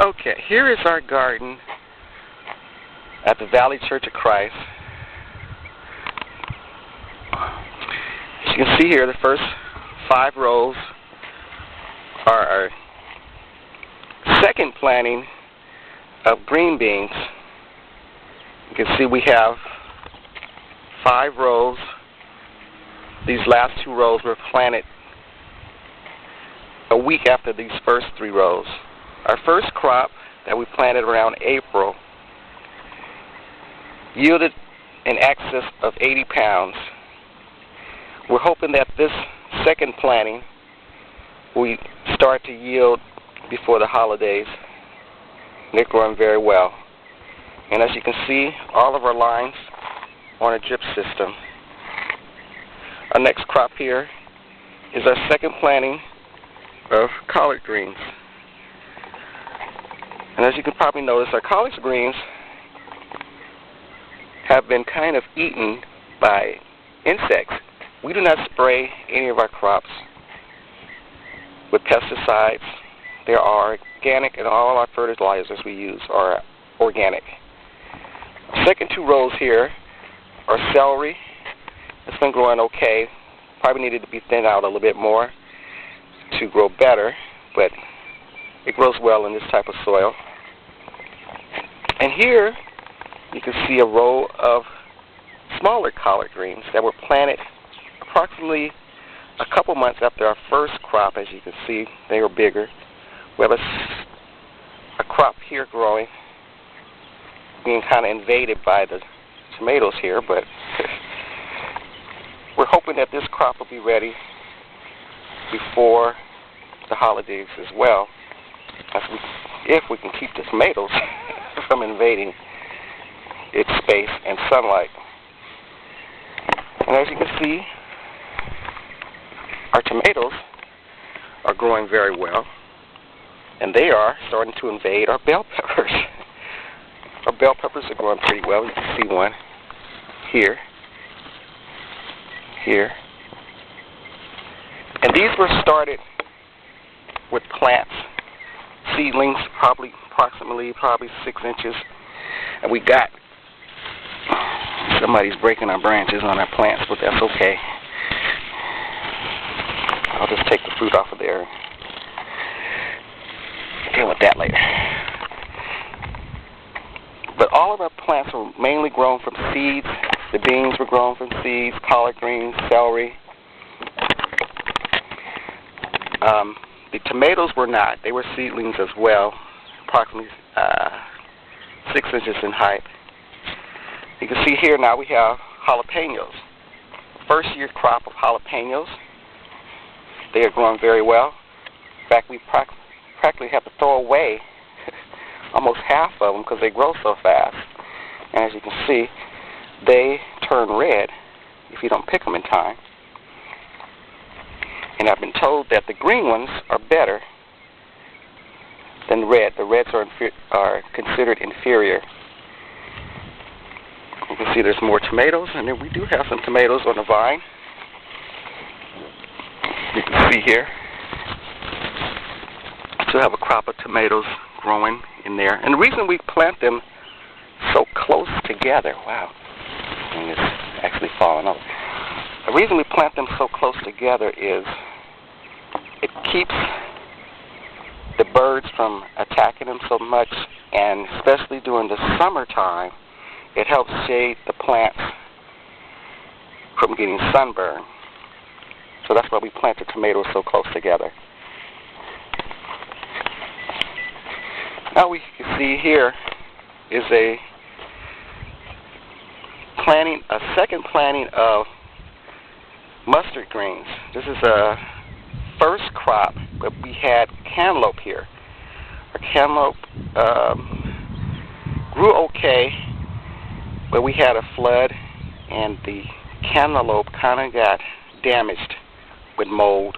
Okay, here is our garden at the Valley Church of Christ. As you can see here, the first 5 rows are our second planting of green beans. You can see we have 5 rows. These last 2 rows were planted a week after these first 3 rows. Our first crop that we planted around April yielded in excess of 80 pounds. We're hoping that this second planting will start to yield before the holidays. They're growing very well. And as you can see, all of our lines are on a drip system. Our next crop here is our second planting of collard greens. And as you can probably notice, our collard greens have been kind of eaten by insects. We do not spray any of our crops with pesticides. They are organic, and all our fertilizers we use are organic. Second 2 rows here are celery. It's been growing okay. Probably needed to be thinned out a little bit more to grow better, but it grows well in this type of soil. And here you can see a row of smaller collard greens that were planted approximately a couple months after our first crop. As you can see, they were bigger. We have a crop here growing, being kind of invaded by the tomatoes here, but we're hoping that this crop will be ready before the holidays as well, if we can keep the tomatoes from invading its space and sunlight. And as you can see, our tomatoes are growing very well, and they are starting to invade our bell peppers. Our bell peppers are growing pretty well. You can see one here, here. And these were started with plants, seedlings, approximately 6 inches. And we got, somebody's breaking our branches on our plants, but that's okay. I'll just take the fruit off of there. Deal with that later. But all of our plants were mainly grown from seeds. The beans were grown from seeds, collard greens, celery. The tomatoes were not. They were seedlings as well, approximately 6 inches in height. You can see here now we have jalapenos. First year crop of jalapenos. They are growing very well. In fact, we practically have to throw away almost half of them because they grow so fast. And as you can see, they turn red if you don't pick them in time. And I've been told that the green ones are better than red. The reds are considered inferior. You can see there's more tomatoes, and then we do have some tomatoes on the vine. You can see here, we still have a crop of tomatoes growing in there. And the reason we plant them so close together, wow, this thing is actually falling over. The reason we plant them so close together is it keeps the birds from attacking them so much, and especially during the summertime, it helps shade the plants from getting sunburn. So that's why we plant the tomatoes so close together. Now we can see here is a second planting of mustard greens. This is a first crop, but we had cantaloupe here. Our cantaloupe grew okay, but we had a flood, and the cantaloupe kind of got damaged with mold.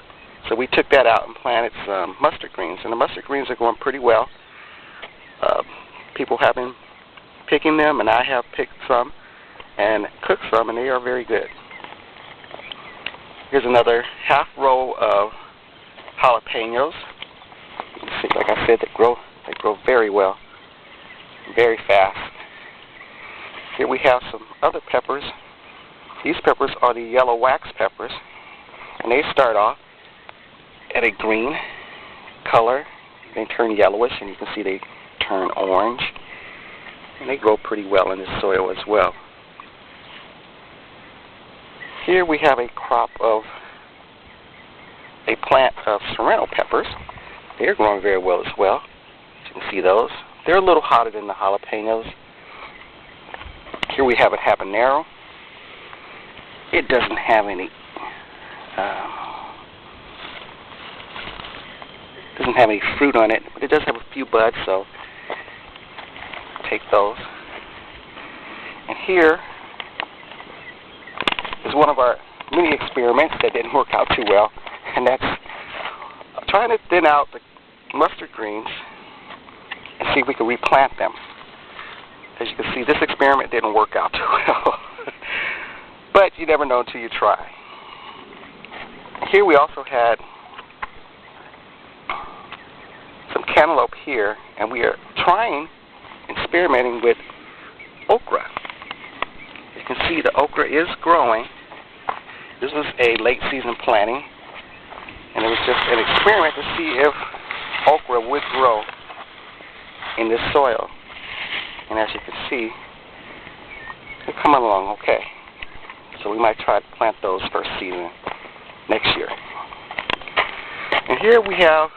So we took that out and planted some mustard greens, and the mustard greens are going pretty well. People have been picking them, and I have picked some and cooked some, and they are very good. Here's another half row of jalapenos. You can see, like I said, They grow very well, very fast. Here we have some other peppers. These peppers are the yellow wax peppers, and they start off at a green color. They turn yellowish, and you can see they turn orange, and they grow pretty well in this soil as well. Here we have a crop of a plant of serrano peppers. They're growing very well as well. You can see those. They're a little hotter than the jalapenos. Here we have a habanero. It doesn't have any fruit on it, but it does have a few buds, so take those. And here is one of our mini experiments that didn't work out too well, and that's trying to thin out the mustard greens and see if we can replant them. As you can see, this experiment didn't work out too well. But you never know until you try. Here we also had some cantaloupe here, and we are experimenting with okra. You can see the okra is growing. This was a late season planting, and it was just an experiment to see if okra would grow in this soil. And as you can see, they're coming along okay. So we might try to plant those first season next year. And here we have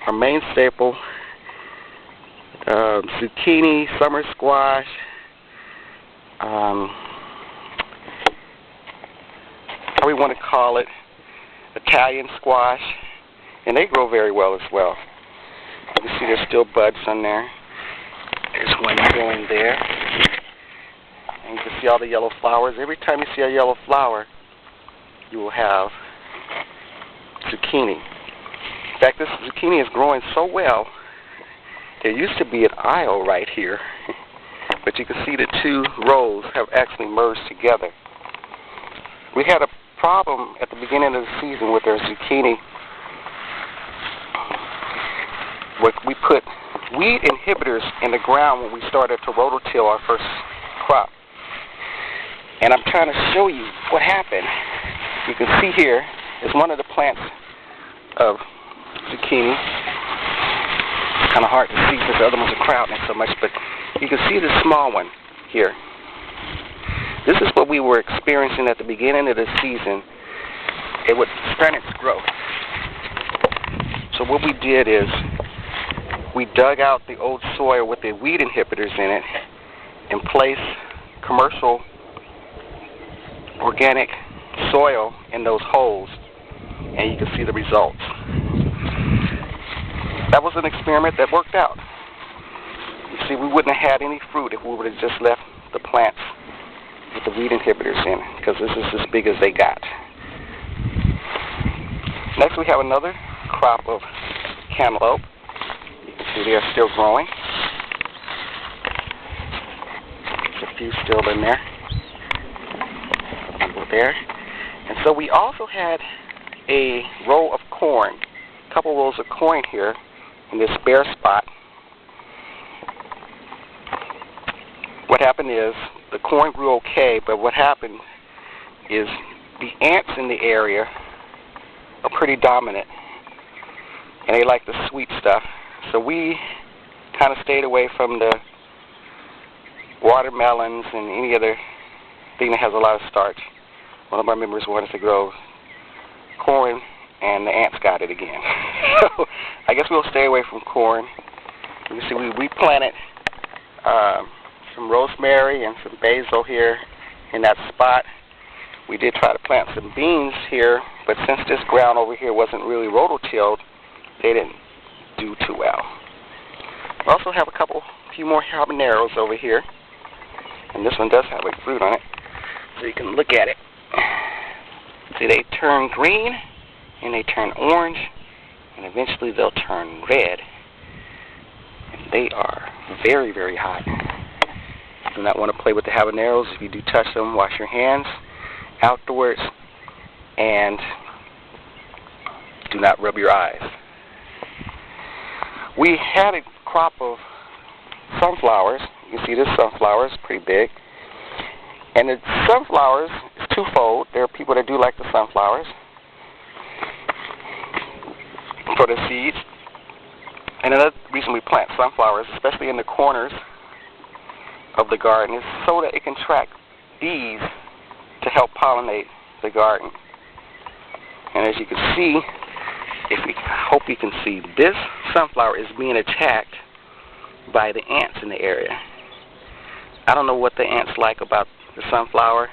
our main staple, zucchini, summer squash, how we want to call it, Italian squash, and they grow very well as well. You can see there's still buds on there. There's one growing there. And you can see all the yellow flowers. Every time you see a yellow flower, you will have zucchini. In fact, this zucchini is growing so well, there used to be an aisle right here, but you can see the two rows have actually merged together. We had a problem at the beginning of the season with our zucchini. We put weed inhibitors in the ground when we started to rototill our first crop. And I'm trying to show you what happened. You can see here is one of the plants of zucchini. It's kind of hard to see because the other ones are crowding it so much, but you can see the small one here. This is what we were experiencing at the beginning of the season. It would stunt its growth. So what we did is we dug out the old soil with the weed inhibitors in it and placed commercial organic soil in those holes, and you can see the results. That was an experiment that worked out. You see, we wouldn't have had any fruit if we would have just left the plants with the weed inhibitors in, because this is as big as they got. Next we have another crop of cantaloupe. You can see they are still growing. There's a few still in there. There. And so we also had a row of corn, a couple rows of corn here in this bare spot. What happened is the corn grew okay, but what happened is the ants in the area are pretty dominant, and they like the sweet stuff. So we kind of stayed away from the watermelons and any other thing that has a lot of starch. One of our members wanted to grow corn, and the ants got it again. So I guess we'll stay away from corn. You see, we planted some rosemary and some basil here in that spot. We did try to plant some beans here, but since this ground over here wasn't really rototilled, they didn't do too well. We also have a few more habaneros over here, and this one does have a fruit on it, so you can look at it. See, they turn green, and they turn orange, and eventually they'll turn red. And they are very, very hot. You do not want to play with the habaneros. If you do touch them, wash your hands outdoors, and do not rub your eyes. We had a crop of sunflowers. You can see this sunflower is pretty big. And the sunflowers is twofold. There are people that do like the sunflowers for the seeds. And another reason we plant sunflowers, especially in the corners of the garden, is so that it can attract bees to help pollinate the garden. And as you can see, I hope you can see, this sunflower is being attacked by the ants in the area. I don't know what the ants like about the sunflower,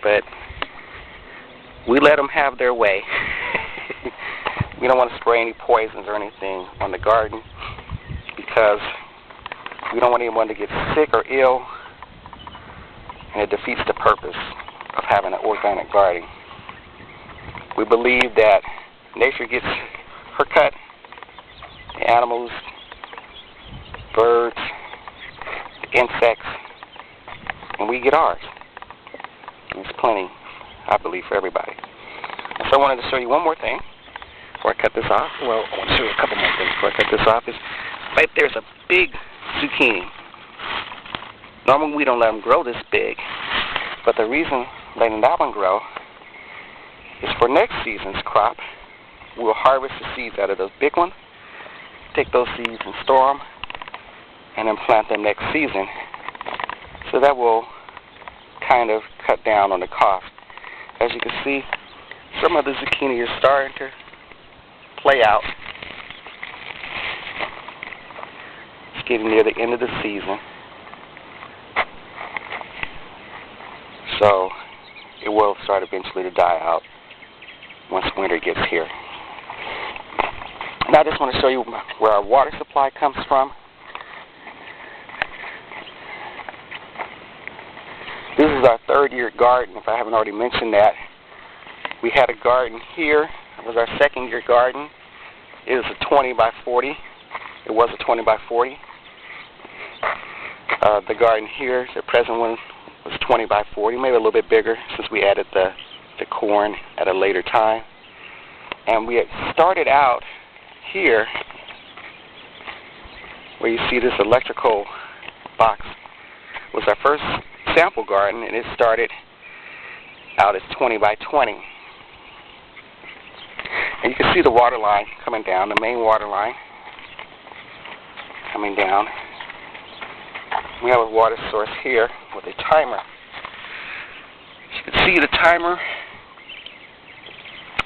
but we let them have their way. We don't want to spray any poisons or anything on the garden because we don't want anyone to get sick or ill, and it defeats the purpose of having an organic garden. We believe that nature gets her cut, the animals, birds, the insects, and we get ours. There's plenty, I believe, for everybody. So I wanted to show you one more thing before I cut this off. Well, I want to show you a couple more things before I cut this off. Right there's a big zucchini. Normally we don't let them grow this big, but the reason letting that one grow is for next season's crop. We'll harvest the seeds out of those big ones, take those seeds and store them, and then plant them next season. So that will kind of cut down on the cost. As you can see, some of the zucchini is starting to play out. It's getting near the end of the season. So it will start eventually to die out once winter gets here. Now I just want to show you where our water supply comes from. This is our third-year garden, if I haven't already mentioned that. We had a garden here. It was our second-year garden. It was a 20 by 40. It was a 20 by 40. The garden here, the present one, was 20 by 40, maybe a little bit bigger since we added the corn at a later time. And we had started out here where you see this electrical box was our first sample garden, and it started out as 20 by 20. And you can see the water line coming down, the main water line coming down. We have a water source here with a timer. As you can see, the timer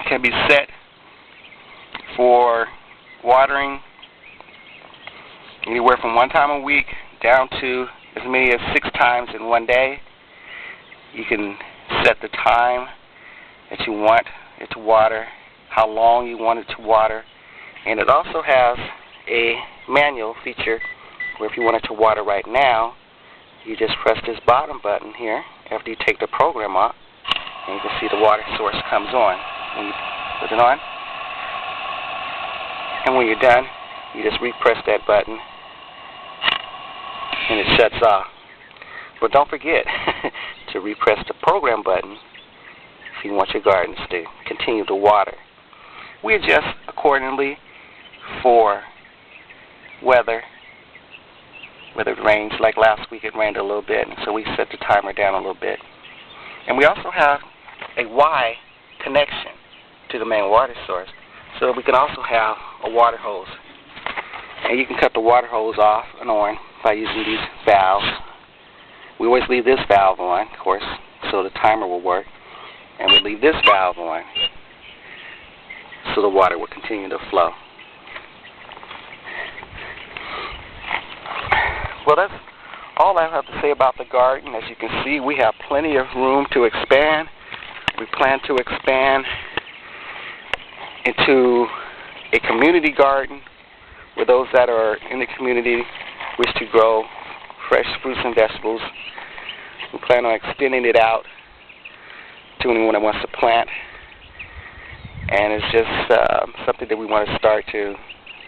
can be set for watering anywhere from 1 time a week down to as many as 6 times in one day. You can set the time that you want it to water, how long you want it to water, and it also has a manual feature where if you want it to water right now, you just press this bottom button here after you take the program off, and you can see the water source comes on when you put it on. And when you're done, you just repress that button and it shuts off. But don't forget to repress the program button if you want your gardens to continue to water. We adjust accordingly for weather. Whether it rains, like last week it rained a little bit, and so we set the timer down a little bit. And we also have a Y connection to the main water source, so that we can also have a water hose. And you can cut the water hose off and on by using these valves. We always leave this valve on, of course, so the timer will work. And we leave this valve on so the water will continue to flow. Well, that's all I have to say about the garden. As you can see, we have plenty of room to expand. We plan to expand into a community garden where those that are in the community wish to grow fresh fruits and vegetables. We plan on extending it out to anyone that wants to plant. And it's just something that we want to start to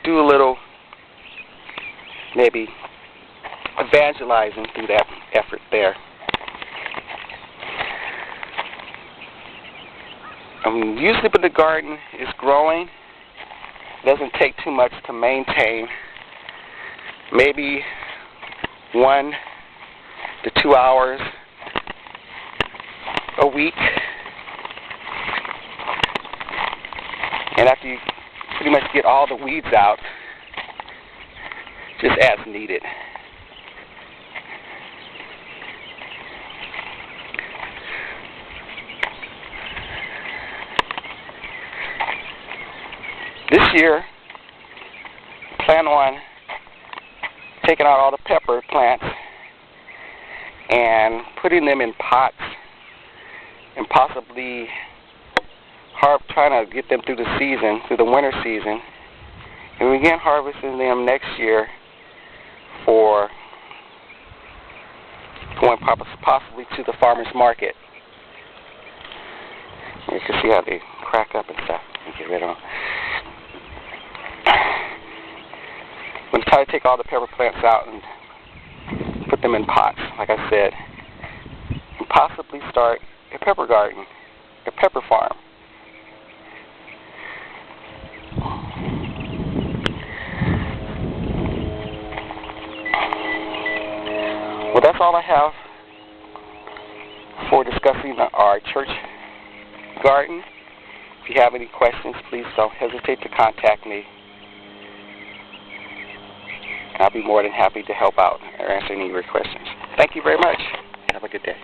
do a little, maybe evangelizing through that effort there. Usually when the garden is growing, it doesn't take too much to maintain maybe 1 to 2 hours a week. And after you pretty much get all the weeds out, just as needed. This year, plan on taking out all the pepper plants and putting them in pots and possibly trying to get them through the season, through the winter season, and begin harvesting them next year for going possibly to the farmer's market. You can see how they crack up and stuff and get rid of them. I'm going to try to take all the pepper plants out and put them in pots, like I said, and possibly start a pepper garden, a pepper farm. Well, that's all I have for discussing our church garden. If you have any questions, please don't hesitate to contact me. I'll be more than happy to help out or answer any of your questions. Thank you very much. Have a good day.